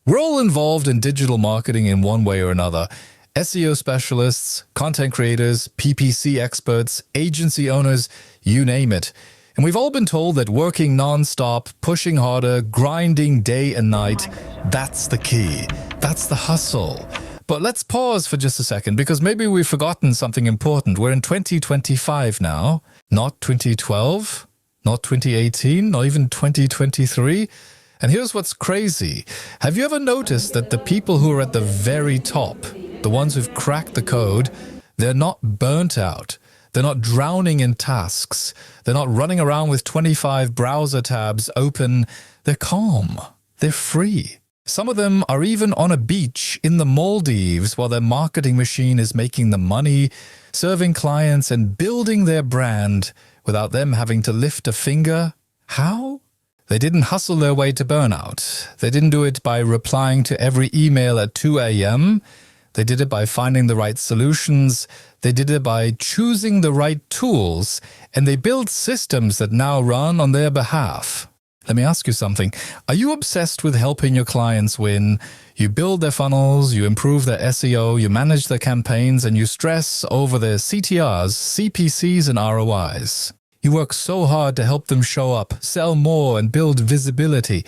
We're all involved in digital marketing in one way or another. SEO specialists, content creators, PPC experts, agency owners, you name it. And we've all been told that working non-stop, pushing harder, grinding day and night, that's the key. That's the hustle. But let's pause for just a second, because maybe we've forgotten something important. We're in 2025 now, not 2012, not 2018, not even 2023. And here's what's crazy. Have you ever noticed that the people who are at the very top, the ones who've cracked the code, they're not burnt out. They're not drowning in tasks. They're not running around with 25 browser tabs open. They're calm. They're free. Some of them are even on a beach in the Maldives while their marketing machine is making the money, serving clients and building their brand without them having to lift a finger. How? They didn't hustle their way to burnout. They didn't do it by replying to every email at 2 a.m. They did it by finding the right solutions. They did it by choosing the right tools. And they built systems that now run on their behalf. Let me ask you something. Are you obsessed with helping your clients win? You build their funnels, you improve their SEO, you manage their campaigns, and you stress over their CTRs, CPCs, and ROIs. You work so hard to help them show up, sell more, and build visibility.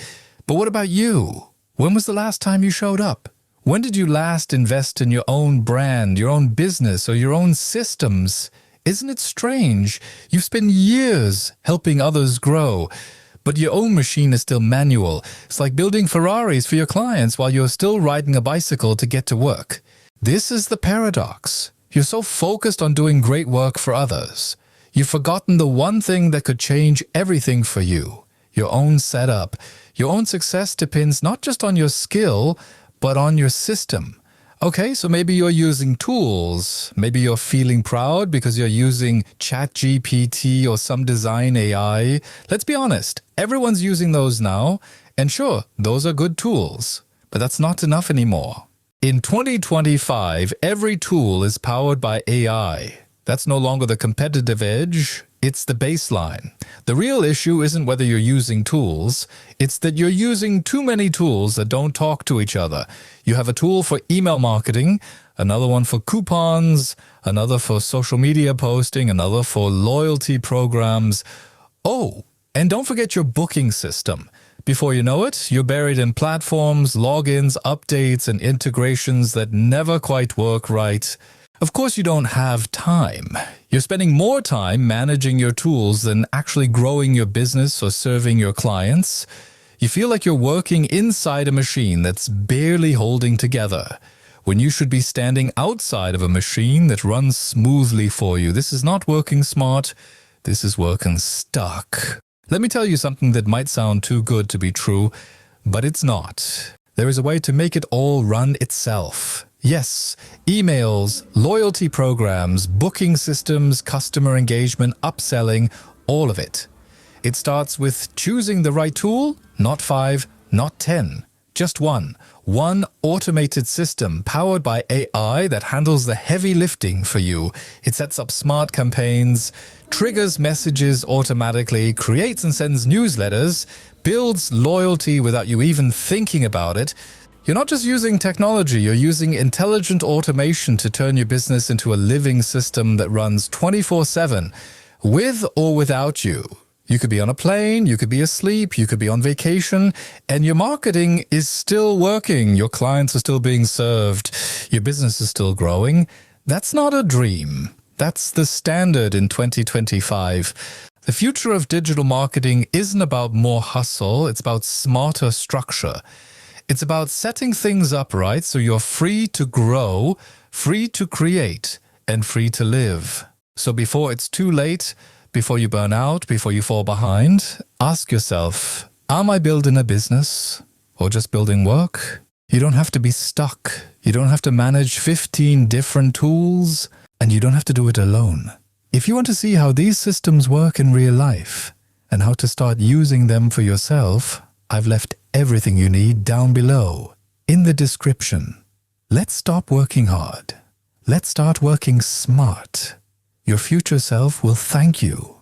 But what about you? When was the last time you showed up? When did you last invest in your own brand, your own business, or your own systems? Isn't it strange? You've spent years helping others grow, but your own machine is still manual. It's like building Ferraris for your clients while you're still riding a bicycle to get to work. This is the paradox. You're so focused on doing great work for others. You've forgotten the one thing that could change everything for you. Your own setup. Your own success depends not just on your skill, but on your system. Okay, so maybe you're using tools. Maybe you're feeling proud because you're using ChatGPT or some design AI. Let's be honest, everyone's using those now. And sure, those are good tools, but that's not enough anymore. In 2025, every tool is powered by AI. That's no longer the competitive edge, it's the baseline. The real issue isn't whether you're using tools, it's that you're using too many tools that don't talk to each other. You have a tool for email marketing, another one for coupons, another for social media posting, another for loyalty programs. Oh, and don't forget your booking system. Before you know it, you're buried in platforms, logins, updates, and integrations that never quite work right. Of course, you don't have time. You're spending more time managing your tools than actually growing your business or serving your clients. You feel like you're working inside a machine that's barely holding together, when you should be standing outside of a machine that runs smoothly for you. This is not working smart. This is working stuck. Let me tell you something that might sound too good to be true, but it's not. There is a way to make it all run itself. Yes, emails, loyalty programs, booking systems, customer engagement, upselling, all of it. It starts with choosing the right tool, not 5, not 10, just one. One automated system powered by AI that handles the heavy lifting for you. It sets up smart campaigns, triggers messages automatically, creates and sends newsletters, builds loyalty without you even thinking about it. You're not just using technology, you're using intelligent automation to turn your business into a living system that runs 24/7, with or without you. You could be on a plane, you could be asleep, you could be on vacation, and your marketing is still working. Your clients are still being served. Your business is still growing. That's not a dream. That's the standard in 2025. The future of digital marketing isn't about more hustle, it's about smarter structure. It's about setting things up right so you're free to grow, free to create, and free to live. So before it's too late, before you burn out, before you fall behind, ask yourself, am I building a business or just building work? You don't have to be stuck. You don't have to manage 15 different tools, and you don't have to do it alone. If you want to see how these systems work in real life and how to start using them for yourself, I've left everything you need down below in the description. Let's stop working hard. Let's start working smart. Your future self will thank you.